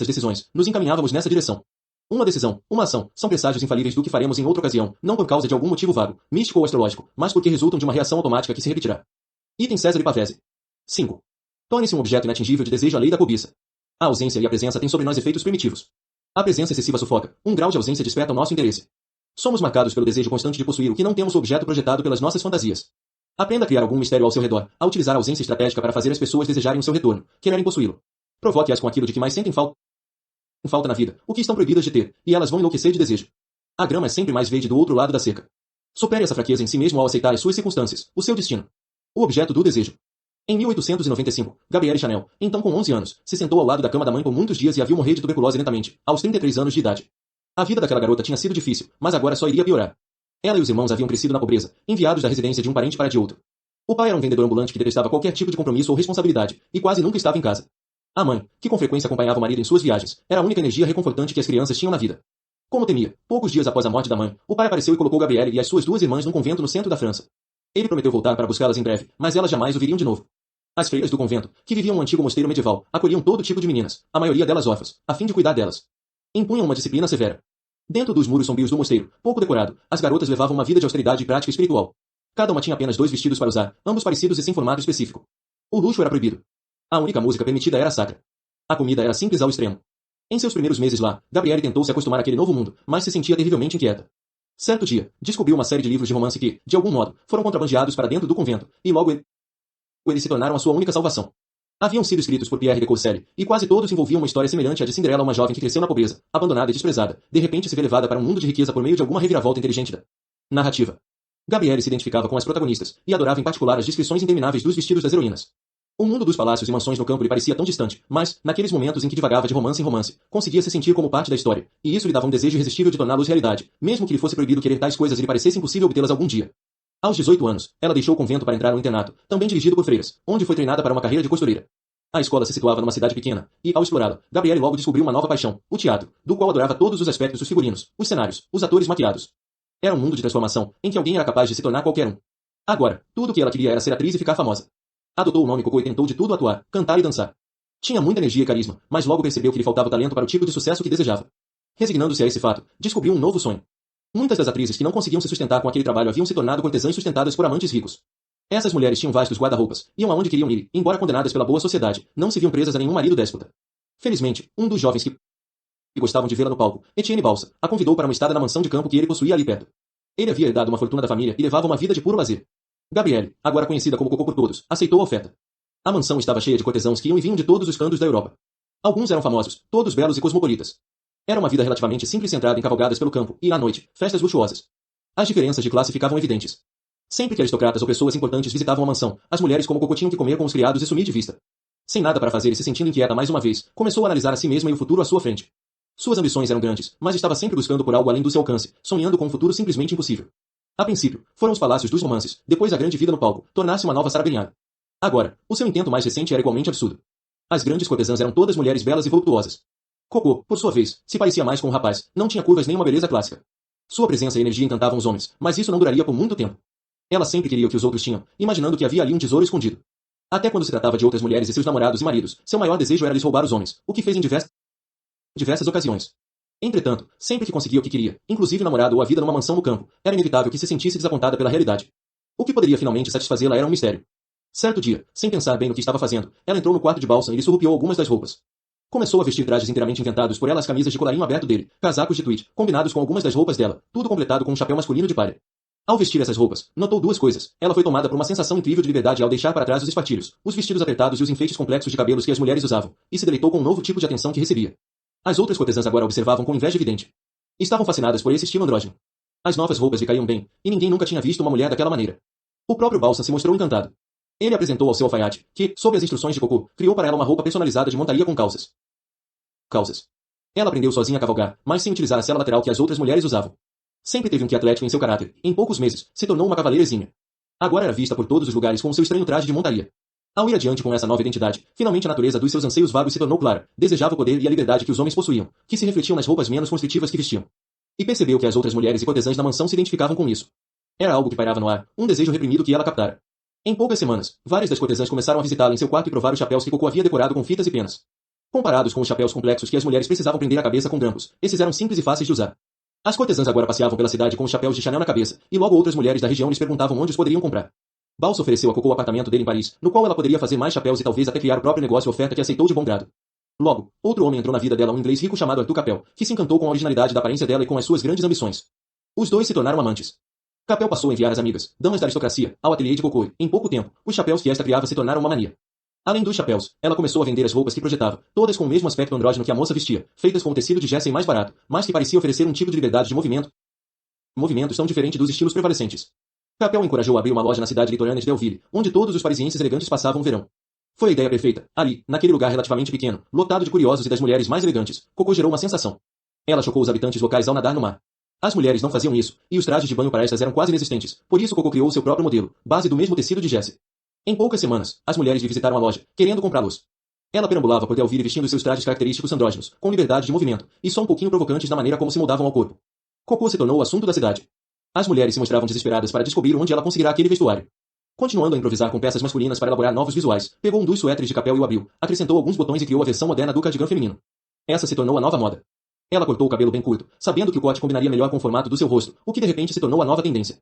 decisões, nos encaminhávamos nessa direção. Uma decisão, uma ação, são presságios infalíveis do que faremos em outra ocasião, não por causa de algum motivo vago, místico ou astrológico, mas porque resultam de uma reação automática que se repetirá. Item César e Pavese. 5. Torne-se um objeto inatingível de desejo a lei da cobiça. A ausência e a presença têm sobre nós efeitos primitivos. A presença excessiva sufoca, um grau de ausência desperta o nosso interesse. Somos marcados pelo desejo constante de possuir o que não temos o objeto projetado pelas nossas fantasias. Aprenda a criar algum mistério ao seu redor, a utilizar a ausência estratégica para fazer as pessoas desejarem o seu retorno, quererem possuí-lo. Provoque-as com aquilo de que mais sentem falta na vida, o que estão proibidas de ter, e elas vão enlouquecer de desejo. A grama é sempre mais verde do outro lado da cerca. Supere essa fraqueza em si mesmo ao aceitar as suas circunstâncias, o seu destino. O objeto do desejo. Em 1895, Gabrielle Chanel, então com 11 anos, se sentou ao lado da cama da mãe por muitos dias e a viu morrer de tuberculose lentamente, aos 33 anos de idade. A vida daquela garota tinha sido difícil, mas agora só iria piorar. Ela e os irmãos haviam crescido na pobreza, enviados da residência de um parente para a de outro. O pai era um vendedor ambulante que detestava qualquer tipo de compromisso ou responsabilidade, e quase nunca estava em casa. A mãe, que com frequência acompanhava o marido em suas viagens, era a única energia reconfortante que as crianças tinham na vida. Como temia, poucos dias após a morte da mãe, o pai apareceu e colocou Gabrielle e as suas duas irmãs num convento no centro da França. Ele prometeu voltar para buscá-las em breve, mas elas jamais o viriam de novo. As freiras do convento, que viviam no antigo mosteiro medieval, acolhiam todo tipo de meninas, a maioria delas órfãs, a fim de cuidar delas. Impunham uma disciplina severa. Dentro dos muros sombrios do mosteiro, pouco decorado, as garotas levavam uma vida de austeridade e prática espiritual. Cada uma tinha apenas 2 vestidos para usar, ambos parecidos e sem formato específico. O luxo era proibido. A única música permitida era sacra. A comida era simples ao extremo. Em seus primeiros meses lá, Gabrielle tentou se acostumar àquele novo mundo, mas se sentia terrivelmente inquieta. Certo dia, descobriu uma série de livros de romance que, de algum modo, foram contrabandeados para dentro do convento, e logo eles se tornaram a sua única salvação. Haviam sido escritos por Pierre de Courcelles, e quase todos envolviam uma história semelhante à de Cinderela, uma jovem que cresceu na pobreza, abandonada e desprezada, de repente se vê levada para um mundo de riqueza por meio de alguma reviravolta inteligente da narrativa. Gabrielle se identificava com as protagonistas, e adorava em particular as descrições intermináveis dos vestidos das heroínas. O mundo dos palácios e mansões no campo lhe parecia tão distante, mas, naqueles momentos em que divagava de romance em romance, conseguia se sentir como parte da história, e isso lhe dava um desejo irresistível de torná-los realidade, mesmo que lhe fosse proibido querer tais coisas e lhe parecesse impossível obtê-las algum dia. Aos 18 anos, ela deixou o convento para entrar no internato, também dirigido por freiras, onde foi treinada para uma carreira de costureira. A escola se situava numa cidade pequena, e, ao explorá-la, Gabrielle logo descobriu uma nova paixão, o teatro, do qual adorava todos os aspectos dos figurinos, os cenários, os atores maquiados. Era um mundo de transformação, em que alguém era capaz de se tornar qualquer um. Agora, tudo o que ela queria era ser atriz e ficar famosa. Adotou o nome Coco e tentou de tudo atuar, cantar e dançar. Tinha muita energia e carisma, mas logo percebeu que lhe faltava talento para o tipo de sucesso que desejava. Resignando-se a esse fato, descobriu um novo sonho. Muitas das atrizes que não conseguiam se sustentar com aquele trabalho haviam se tornado cortesãs sustentadas por amantes ricos. Essas mulheres tinham vastos guarda-roupas, iam aonde queriam ir, embora condenadas pela boa sociedade, não se viam presas a nenhum marido déspota. Felizmente, um dos jovens que gostavam de vê-la no palco, Etienne Balsa, a convidou para uma estada na mansão de campo que ele possuía ali perto. Ele havia herdado uma fortuna da família e levava uma vida de puro lazer. Gabrielle, agora conhecida como Coco por todos, aceitou a oferta. A mansão estava cheia de cortesãos que iam e vinham de todos os cantos da Europa. Alguns eram famosos, todos belos e cosmopolitas. Era uma vida relativamente simples centrada em cavalgadas pelo campo e, à noite, festas luxuosas. As diferenças de classe ficavam evidentes. Sempre que aristocratas ou pessoas importantes visitavam a mansão, as mulheres como Coco tinham que comer com os criados e sumir de vista. Sem nada para fazer e se sentindo inquieta mais uma vez, começou a analisar a si mesma e o futuro à sua frente. Suas ambições eram grandes, mas estava sempre buscando por algo além do seu alcance, sonhando com um futuro simplesmente impossível. A princípio, foram os palácios dos romances, depois a grande vida no palco, tornar-se uma nova Sarah Bernhardt. Agora, o seu intento mais recente era igualmente absurdo. As grandes cortesãs eram todas mulheres belas e voluptuosas. Coco, por sua vez, se parecia mais com um rapaz, não tinha curvas nem uma beleza clássica. Sua presença e energia encantavam os homens, mas isso não duraria por muito tempo. Ela sempre queria o que os outros tinham, imaginando que havia ali um tesouro escondido. Até quando se tratava de outras mulheres e seus namorados e maridos, seu maior desejo era lhes roubar os homens, o que fez em diversas ocasiões. Entretanto, sempre que conseguia o que queria, inclusive namorado ou a vida numa mansão no campo, era inevitável que se sentisse desapontada pela realidade. O que poderia finalmente satisfazê-la era um mistério. Certo dia, sem pensar bem no que estava fazendo, ela entrou no quarto de Balsam e lhe surrupiou algumas das roupas. Começou a vestir trajes inteiramente inventados por ela, as camisas de colarinho aberto dele, casacos de tweed, combinados com algumas das roupas dela, tudo completado com um chapéu masculino de palha. Ao vestir essas roupas, notou duas coisas. Ela foi tomada por uma sensação incrível de liberdade ao deixar para trás os espartilhos, os vestidos apertados e os enfeites complexos de cabelos que as mulheres usavam, e se deleitou com um novo tipo de atenção que recebia. As outras cortesãs agora observavam com inveja evidente. Estavam fascinadas por esse estilo andrógeno. As novas roupas lhe caíam bem, e ninguém nunca tinha visto uma mulher daquela maneira. O próprio Balsam se mostrou encantado. Ele apresentou ao seu alfaiate, que, sob as instruções de Coco, criou para ela uma roupa personalizada de montaria com calças. Ela aprendeu sozinha a cavalgar, mas sem utilizar a sela lateral que as outras mulheres usavam. Sempre teve um quê atlético em seu caráter, em poucos meses, se tornou uma cavaleira exímia. Agora era vista por todos os lugares com seu estranho traje de montaria. Ao ir adiante com essa nova identidade, finalmente a natureza dos seus anseios vagos se tornou clara, desejava o poder e a liberdade que os homens possuíam, que se refletiam nas roupas menos constritivas que vestiam. E percebeu que as outras mulheres e cortesãs da mansão se identificavam com isso. Era algo que pairava no ar, um desejo reprimido que ela captara. Em poucas semanas, várias das cortesãs começaram a visitá-la em seu quarto e provar os chapéus que Coco havia decorado com fitas e penas. Comparados com os chapéus complexos que as mulheres precisavam prender a cabeça com grampos, esses eram simples e fáceis de usar. As cortesãs agora passeavam pela cidade com os chapéus de Chanel na cabeça, e logo outras mulheres da região lhes perguntavam onde os poderiam comprar. Balsa ofereceu a Coco o apartamento dele em Paris, no qual ela poderia fazer mais chapéus e talvez até criar o próprio negócio, oferta que aceitou de bom grado. Logo, outro homem entrou na vida dela, um inglês rico chamado Arthur Capel, que se encantou com a originalidade da aparência dela e com as suas grandes ambições. Os dois se tornaram amantes. Capel passou a enviar as amigas, damas da aristocracia, ao ateliê de Coco e, em pouco tempo, os chapéus que esta criava se tornaram uma mania. Além dos chapéus, ela começou a vender as roupas que projetava, todas com o mesmo aspecto andrógeno que a moça vestia, feitas com tecido de gesso mais barato, mas que parecia oferecer um tipo de liberdade de movimentos tão diferente dos estilos prevalecentes. Capel encorajou a abrir uma loja na cidade litorânea de Delville, onde todos os parisienses elegantes passavam o verão. Foi a ideia perfeita. Ali, naquele lugar relativamente pequeno, lotado de curiosos e das mulheres mais elegantes, Coco gerou uma sensação. Ela chocou os habitantes locais ao nadar no mar. As mulheres não faziam isso, e os trajes de banho para estas eram quase inexistentes, por isso Coco criou seu próprio modelo, base do mesmo tecido de gesso. Em poucas semanas, as mulheres lhe visitaram a loja, querendo comprá-los. Ela perambulava por Delville vestindo seus trajes característicos andrógenos, com liberdade de movimento, e só um pouquinho provocantes na maneira como se moldavam ao corpo. Coco se tornou o assunto da cidade. As mulheres se mostravam desesperadas para descobrir onde ela conseguirá aquele vestuário. Continuando a improvisar com peças masculinas para elaborar novos visuais, pegou um dos suéteres de Capel e o abriu, acrescentou alguns botões e criou a versão moderna do cardigan feminino. Essa se tornou a nova moda. Ela cortou o cabelo bem curto, sabendo que o corte combinaria melhor com o formato do seu rosto, o que de repente se tornou a nova tendência.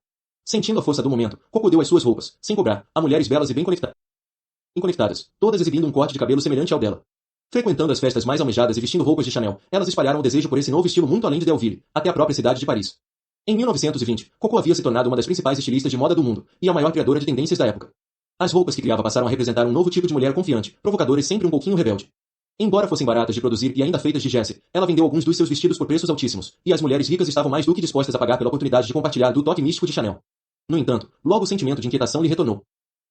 Sentindo a força do momento, Coco deu as suas roupas, sem cobrar, a mulheres belas e bem conectadas, todas exibindo um corte de cabelo semelhante ao dela. Frequentando as festas mais almejadas e vestindo roupas de Chanel, elas espalharam o desejo por esse novo estilo muito além de Delville, até a própria cidade de Paris. Em 1920, Coco havia se tornado uma das principais estilistas de moda do mundo, e a maior criadora de tendências da época. As roupas que criava passaram a representar um novo tipo de mulher confiante, provocadora e sempre um pouquinho rebelde. Embora fossem baratas de produzir e ainda feitas de gesso, ela vendeu alguns dos seus vestidos por preços altíssimos, e as mulheres ricas estavam mais do que dispostas a pagar pela oportunidade de compartilhar do toque místico de Chanel. No entanto, logo o sentimento de inquietação lhe retornou.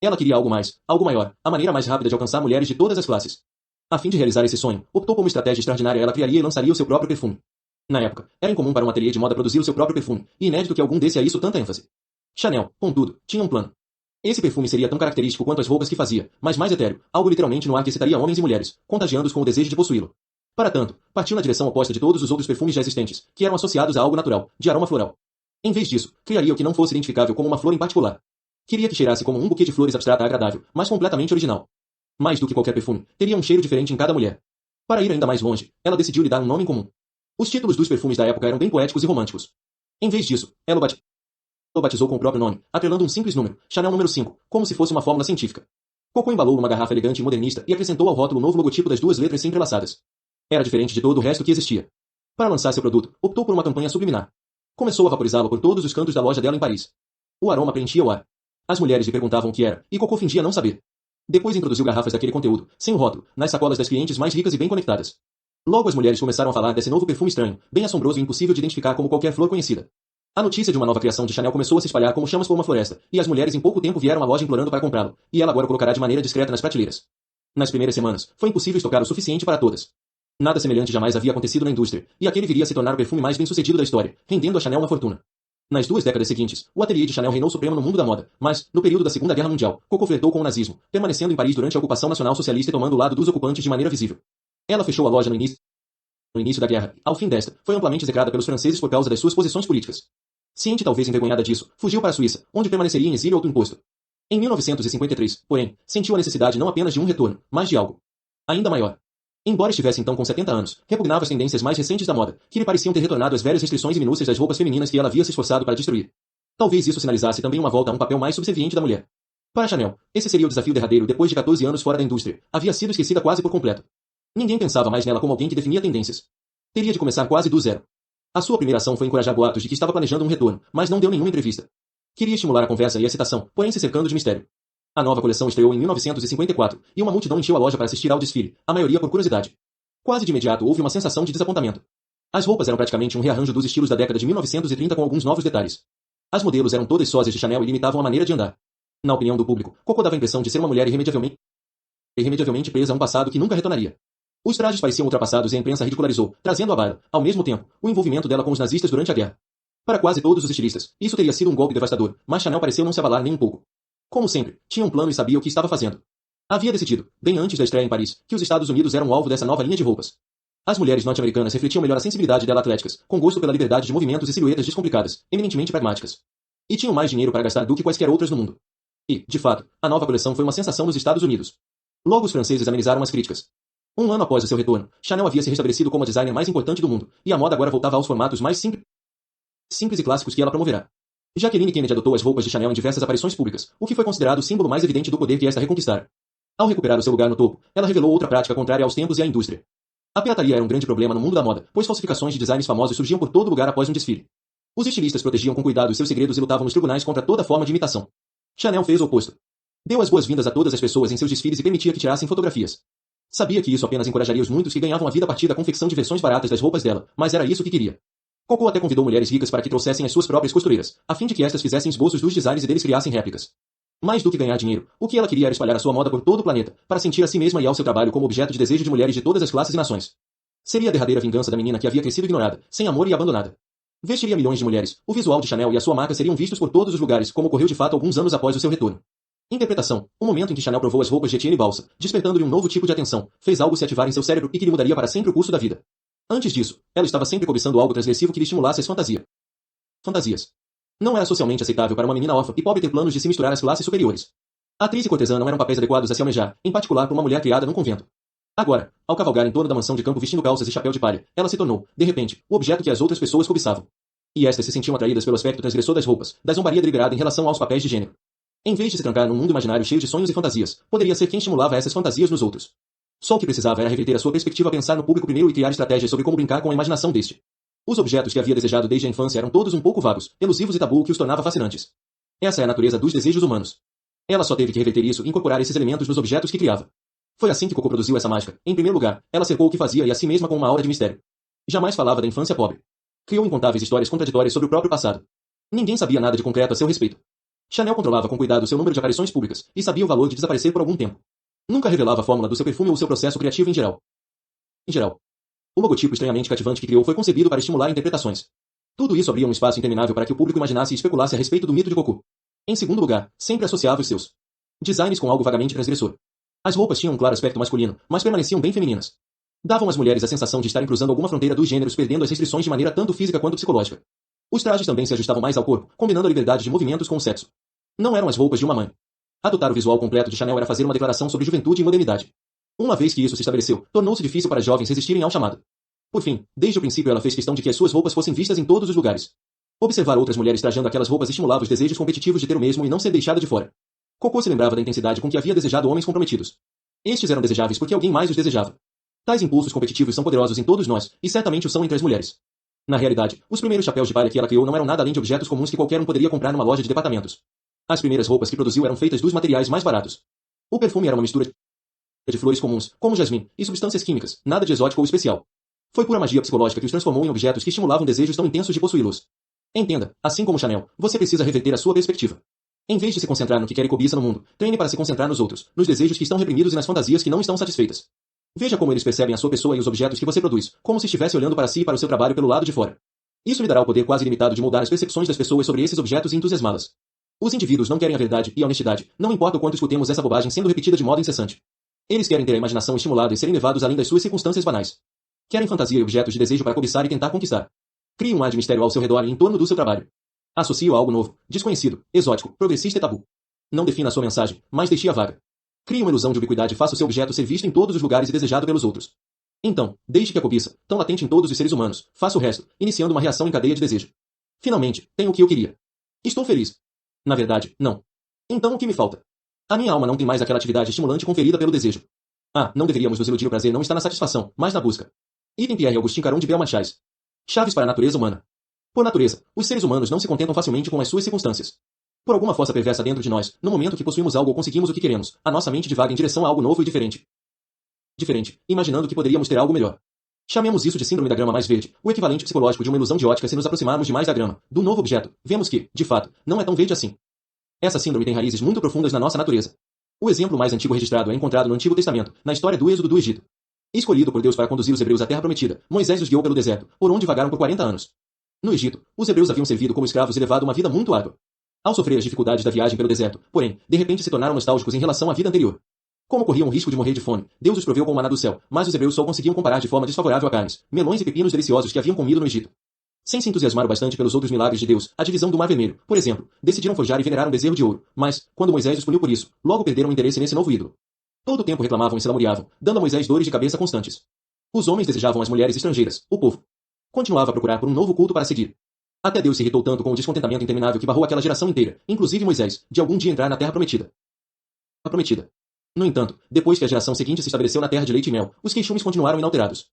Ela queria algo mais, algo maior, a maneira mais rápida de alcançar mulheres de todas as classes. A fim de realizar esse sonho, optou por uma estratégia extraordinária. Ela criaria e lançaria o seu próprio perfume. Na época, era incomum para um ateliê de moda produzir o seu próprio perfume, e inédito que algum desse a isso tanta ênfase. Chanel, contudo, tinha um plano. Esse perfume seria tão característico quanto as roupas que fazia, mas mais etéreo, algo literalmente no ar que excitaria homens e mulheres, contagiando-os com o desejo de possuí-lo. Para tanto, partiu na direção oposta de todos os outros perfumes já existentes, que eram associados a algo natural, de aroma floral. Em vez disso, criaria o que não fosse identificável como uma flor em particular. Queria que cheirasse como um buquê de flores abstrata agradável, mas completamente original. Mais do que qualquer perfume, teria um cheiro diferente em cada mulher. Para ir ainda mais longe, ela decidiu lhe dar um nome comum. Os títulos dos perfumes da época eram bem poéticos e românticos. Em vez disso, ela o batizou com o próprio nome, atrelando um simples número, Chanel número 5, como se fosse uma fórmula científica. Coco embalou uma garrafa elegante e modernista e acrescentou ao rótulo o novo logotipo das duas letras entrelaçadas. Era diferente de todo o resto que existia. Para lançar seu produto, optou por uma campanha subliminar. Começou a vaporizá-lo por todos os cantos da loja dela em Paris. O aroma preenchia o ar. As mulheres lhe perguntavam o que era, e Coco fingia não saber. Depois introduziu garrafas daquele conteúdo, sem o rótulo, nas sacolas das clientes mais ricas e bem conectadas. Logo as mulheres começaram a falar desse novo perfume estranho, bem assombroso e impossível de identificar como qualquer flor conhecida. A notícia de uma nova criação de Chanel começou a se espalhar como chamas por uma floresta, e as mulheres em pouco tempo vieram à loja implorando para comprá-lo, e ela agora o colocará de maneira discreta nas prateleiras. Nas primeiras semanas, foi impossível estocar o suficiente para todas. Nada semelhante jamais havia acontecido na indústria, e aquele viria a se tornar o perfume mais bem-sucedido da história, rendendo a Chanel uma fortuna. Nas 2 décadas seguintes, o ateliê de Chanel reinou supremo no mundo da moda, mas, no período da Segunda Guerra Mundial, Coco flertou com o nazismo, permanecendo em Paris durante a ocupação nacional socialista e tomando o lado dos ocupantes de maneira visível. Ela fechou a loja no início da guerra, e, ao fim desta, foi amplamente execrada pelos franceses por causa das suas posições políticas. Ciente talvez envergonhada disso, fugiu para a Suíça, onde permaneceria em exílio autoimposto. Em 1953, porém, sentiu a necessidade não apenas de um retorno, mas de algo ainda maior. Embora estivesse então com 70 anos, repugnava as tendências mais recentes da moda, que lhe pareciam ter retornado às velhas restrições e minúcias das roupas femininas que ela havia se esforçado para destruir. Talvez isso sinalizasse também uma volta a um papel mais subserviente da mulher. Para Chanel, esse seria o desafio derradeiro depois de 14 anos fora da indústria. Havia sido esquecida quase por completo. Ninguém pensava mais nela como alguém que definia tendências. Teria de começar quase do zero. A sua primeira ação foi encorajar boatos de que estava planejando um retorno, mas não deu nenhuma entrevista. Queria estimular a conversa e a excitação, porém se cercando de mistério. A nova coleção estreou em 1954, e uma multidão encheu a loja para assistir ao desfile, a maioria por curiosidade. Quase de imediato houve uma sensação de desapontamento. As roupas eram praticamente um rearranjo dos estilos da década de 1930 com alguns novos detalhes. As modelos eram todas sósias de Chanel e limitavam a maneira de andar. Na opinião do público, Coco dava a impressão de ser uma mulher irremediavelmente presa a um passado que nunca retornaria. Os trajes pareciam ultrapassados e a imprensa ridicularizou, trazendo à baila, ao mesmo tempo, o envolvimento dela com os nazistas durante a guerra. Para quase todos os estilistas, isso teria sido um golpe devastador, mas Chanel pareceu não se abalar nem um pouco. Como sempre, tinha um plano e sabia o que estava fazendo. Havia decidido, bem antes da estreia em Paris, que os Estados Unidos eram o alvo dessa nova linha de roupas. As mulheres norte-americanas refletiam melhor a sensibilidade dela atléticas, com gosto pela liberdade de movimentos e silhuetas descomplicadas, eminentemente pragmáticas. E tinham mais dinheiro para gastar do que quaisquer outras no mundo. E, de fato, a nova coleção foi uma sensação nos Estados Unidos. Logo os franceses amenizaram as críticas. Um ano após o seu retorno, Chanel havia se restabelecido como a designer mais importante do mundo, e a moda agora voltava aos formatos mais simples e clássicos que ela promoverá. Jacqueline Kennedy adotou as roupas de Chanel em diversas aparições públicas, o que foi considerado o símbolo mais evidente do poder que esta reconquistara. Ao recuperar o seu lugar no topo, ela revelou outra prática contrária aos tempos e à indústria. A pirataria era um grande problema no mundo da moda, pois falsificações de designs famosos surgiam por todo lugar após um desfile. Os estilistas protegiam com cuidado os seus segredos e lutavam nos tribunais contra toda forma de imitação. Chanel fez o oposto. Deu as boas-vindas a todas as pessoas em seus desfiles e permitia que tirassem fotografias. Sabia que isso apenas encorajaria os muitos que ganhavam a vida a partir da confecção de versões baratas das roupas dela, mas era isso que queria. Coco até convidou mulheres ricas para que trouxessem as suas próprias costureiras, a fim de que estas fizessem esboços dos designs e deles criassem réplicas. Mais do que ganhar dinheiro, o que ela queria era espalhar a sua moda por todo o planeta, para sentir a si mesma e ao seu trabalho como objeto de desejo de mulheres de todas as classes e nações. Seria a derradeira vingança da menina que havia crescido ignorada, sem amor e abandonada. Vestiria milhões de mulheres, o visual de Chanel e a sua marca seriam vistos por todos os lugares, como ocorreu de fato alguns anos após o seu retorno. Interpretação: o momento em que Chanel provou as roupas de Etienne Balsa, despertando-lhe um novo tipo de atenção, fez algo se ativar em seu cérebro e que lhe mudaria para sempre o curso da vida. Antes disso, ela estava sempre cobiçando algo transgressivo que lhe estimulasse as fantasias. Não era socialmente aceitável para uma menina órfã e pobre ter planos de se misturar às classes superiores. Atriz e cortesã não eram papéis adequados a se almejar, em particular para uma mulher criada num convento. Agora, ao cavalgar em torno da mansão de campo vestindo calças e chapéu de palha, ela se tornou, de repente, o objeto que as outras pessoas cobiçavam. E estas se sentiam atraídas pelo aspecto transgressor das roupas, da zombaria deliberada em relação aos papéis de gênero. Em vez de se trancar num mundo imaginário cheio de sonhos e fantasias, poderia ser quem estimulava essas fantasias nos outros. Só o que precisava era reverter a sua perspectiva a pensar no público primeiro e criar estratégias sobre como brincar com a imaginação deste. Os objetos que havia desejado desde a infância eram todos um pouco vagos, elusivos e tabu, o que os tornava fascinantes. Essa é a natureza dos desejos humanos. Ela só teve que reverter isso e incorporar esses elementos nos objetos que criava. Foi assim que Coco produziu essa mágica. Em primeiro lugar, ela cercou o que fazia e a si mesma com uma aura de mistério. Jamais falava da infância pobre. Criou incontáveis histórias contraditórias sobre o próprio passado. Ninguém sabia nada de concreto a seu respeito. Chanel controlava com cuidado seu número de aparições públicas, e sabia o valor de desaparecer por algum tempo. Nunca revelava a fórmula do seu perfume ou seu processo criativo em geral. O logotipo estranhamente cativante que criou foi concebido para estimular interpretações. Tudo isso abria um espaço interminável para que o público imaginasse e especulasse a respeito do mito de Coco. Em segundo lugar, sempre associava os seus designs com algo vagamente transgressor. As roupas tinham um claro aspecto masculino, mas permaneciam bem femininas. Davam às mulheres a sensação de estarem cruzando alguma fronteira dos gêneros, perdendo as restrições de maneira tanto física quanto psicológica. Os trajes também se ajustavam mais ao corpo, combinando a liberdade de movimentos com o sexo. Não eram as roupas de uma mãe. Adotar o visual completo de Chanel era fazer uma declaração sobre juventude e modernidade. Uma vez que isso se estabeleceu, tornou-se difícil para jovens resistirem ao chamado. Por fim, desde o princípio ela fez questão de que as suas roupas fossem vistas em todos os lugares. Observar outras mulheres trajando aquelas roupas estimulava os desejos competitivos de ter o mesmo e não ser deixada de fora. Coco se lembrava da intensidade com que havia desejado homens comprometidos. Estes eram desejáveis porque alguém mais os desejava. Tais impulsos competitivos são poderosos em todos nós, e certamente o são entre as mulheres. Na realidade, os primeiros chapéus de palha que ela criou não eram nada além de objetos comuns que qualquer um poderia comprar numa loja de departamentos. As primeiras roupas que produziu eram feitas dos materiais mais baratos. O perfume era uma mistura de flores comuns, como jasmim, e substâncias químicas, nada de exótico ou especial. Foi pura magia psicológica que os transformou em objetos que estimulavam desejos tão intensos de possuí-los. Entenda, assim como Chanel, você precisa reverter a sua perspectiva. Em vez de se concentrar no que quer e cobiça no mundo, treine para se concentrar nos outros, nos desejos que estão reprimidos e nas fantasias que não estão satisfeitas. Veja como eles percebem a sua pessoa e os objetos que você produz, como se estivesse olhando para si e para o seu trabalho pelo lado de fora. Isso lhe dará o poder quase ilimitado de moldar as percepções das pessoas sobre esses objetos e entusiasmá-las. Os indivíduos não querem a verdade e a honestidade, não importa o quanto escutemos essa bobagem sendo repetida de modo incessante. Eles querem ter a imaginação estimulada e serem levados além das suas circunstâncias banais. Querem fantasia e objetos de desejo para cobiçar e tentar conquistar. Crie um ar de mistério ao seu redor e em torno do seu trabalho. Associe-o a algo novo, desconhecido, exótico, progressista e tabu. Não defina a sua mensagem, mas deixe-a vaga. Crie uma ilusão de ubiquidade e faça o seu objeto ser visto em todos os lugares e desejado pelos outros. Então, deixe que a cobiça, tão latente em todos os seres humanos, faça o resto, iniciando uma reação em cadeia de desejo. Finalmente, tenho o que eu queria. Estou feliz. Na verdade, não. Então o que me falta? A minha alma não tem mais aquela atividade estimulante conferida pelo desejo. Ah, não deveríamos nos iludir, o prazer não está na satisfação, mas na busca. Item Pierre Augustin Caron de Belmachais. Chaves para a natureza humana. Por natureza, os seres humanos não se contentam facilmente com as suas circunstâncias. Por alguma força perversa dentro de nós, no momento que possuímos algo ou conseguimos o que queremos, a nossa mente divaga em direção a algo novo e diferente. Imaginando que poderíamos ter algo melhor. Chamemos isso de síndrome da grama mais verde, o equivalente psicológico de uma ilusão de ótica se nos aproximarmos demais da grama, do novo objeto, vemos que, de fato, não é tão verde assim. Essa síndrome tem raízes muito profundas na nossa natureza. O exemplo mais antigo registrado é encontrado no Antigo Testamento, na história do Êxodo do Egito. Escolhido por Deus para conduzir os hebreus à Terra Prometida, Moisés os guiou pelo deserto, por onde vagaram por 40 anos. No Egito, os hebreus haviam servido como escravos e levado uma vida muito árdua. Ao sofrer as dificuldades da viagem pelo deserto, porém, de repente se tornaram nostálgicos em relação à vida anterior. Como corriam o risco de morrer de fome, Deus os proveu com o maná do céu, mas os hebreus só conseguiam comparar de forma desfavorável a carnes, melões e pepinos deliciosos que haviam comido no Egito. Sem se entusiasmar bastante pelos outros milagres de Deus, a divisão do Mar Vermelho, por exemplo, decidiram forjar e venerar um bezerro de ouro, mas, quando Moisés os puniu por isso, logo perderam o interesse nesse novo ídolo. Todo o tempo reclamavam e se lamuriavam, dando a Moisés dores de cabeça constantes. Os homens desejavam as mulheres estrangeiras, o povo. Continuava a procurar por um novo culto para seguir. Até Deus se irritou tanto com o descontentamento interminável que barrou aquela geração inteira, inclusive Moisés, de algum dia entrar na terra prometida. No entanto, depois que a geração seguinte se estabeleceu na terra de leite e mel, os queixumes continuaram inalterados.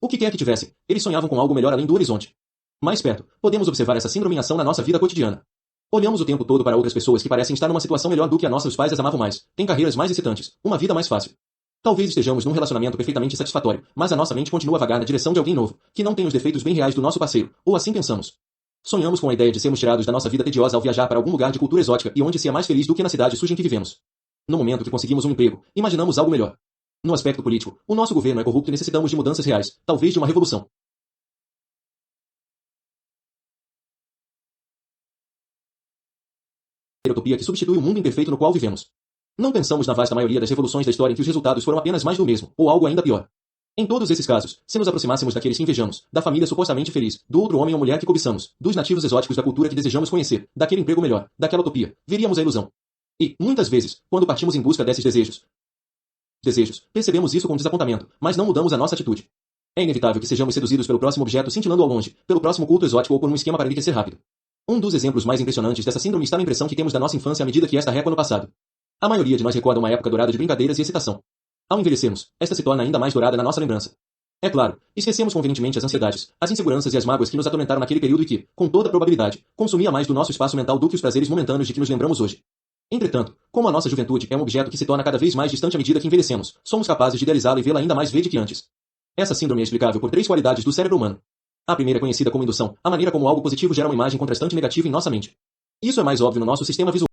O que quer que tivessem, eles sonhavam com algo melhor além do horizonte. Mais perto, podemos observar essa síndrome em ação na nossa vida cotidiana. Olhamos o tempo todo para outras pessoas que parecem estar numa situação melhor do que a nossa. Os pais as amavam mais, têm carreiras mais excitantes, uma vida mais fácil. Talvez estejamos num relacionamento perfeitamente satisfatório, mas a nossa mente continua a vagar na direção de alguém novo, que não tem os defeitos bem reais do nosso parceiro, ou assim pensamos. Sonhamos com a ideia de sermos tirados da nossa vida tediosa ao viajar para algum lugar de cultura exótica e onde se é mais feliz do que na cidade suja em que vivemos. No momento que conseguimos um emprego, imaginamos algo melhor. No aspecto político, o nosso governo é corrupto e necessitamos de mudanças reais, talvez de uma revolução. A utopia que substitui o mundo imperfeito no qual vivemos. Não pensamos na vasta maioria das revoluções da história em que os resultados foram apenas mais do mesmo, ou algo ainda pior. Em todos esses casos, se nos aproximássemos daqueles que invejamos, da família supostamente feliz, do outro homem ou mulher que cobiçamos, dos nativos exóticos da cultura que desejamos conhecer, daquele emprego melhor, daquela utopia, veríamos a ilusão. E, muitas vezes, quando partimos em busca desses desejos, percebemos isso com desapontamento, mas não mudamos a nossa atitude. É inevitável que sejamos seduzidos pelo próximo objeto cintilando ao longe, pelo próximo culto exótico ou por um esquema para enriquecer rápido. Um dos exemplos mais impressionantes dessa síndrome está na impressão que temos da nossa infância à medida que esta recua no passado. A maioria de nós recorda uma época dourada de brincadeiras e excitação. Ao envelhecermos, esta se torna ainda mais dourada na nossa lembrança. É claro, esquecemos convenientemente as ansiedades, as inseguranças e as mágoas que nos atormentaram naquele período e que, com toda probabilidade, consumia mais do nosso espaço mental do que os prazeres momentâneos de que nos lembramos hoje. Entretanto, como a nossa juventude é um objeto que se torna cada vez mais distante à medida que envelhecemos, somos capazes de idealizá-la e vê-la ainda mais verde que antes. Essa síndrome é explicável por três qualidades do cérebro humano. A primeira é conhecida como indução, a maneira como algo positivo gera uma imagem contrastante negativa em nossa mente. Isso é mais óbvio no nosso sistema visual.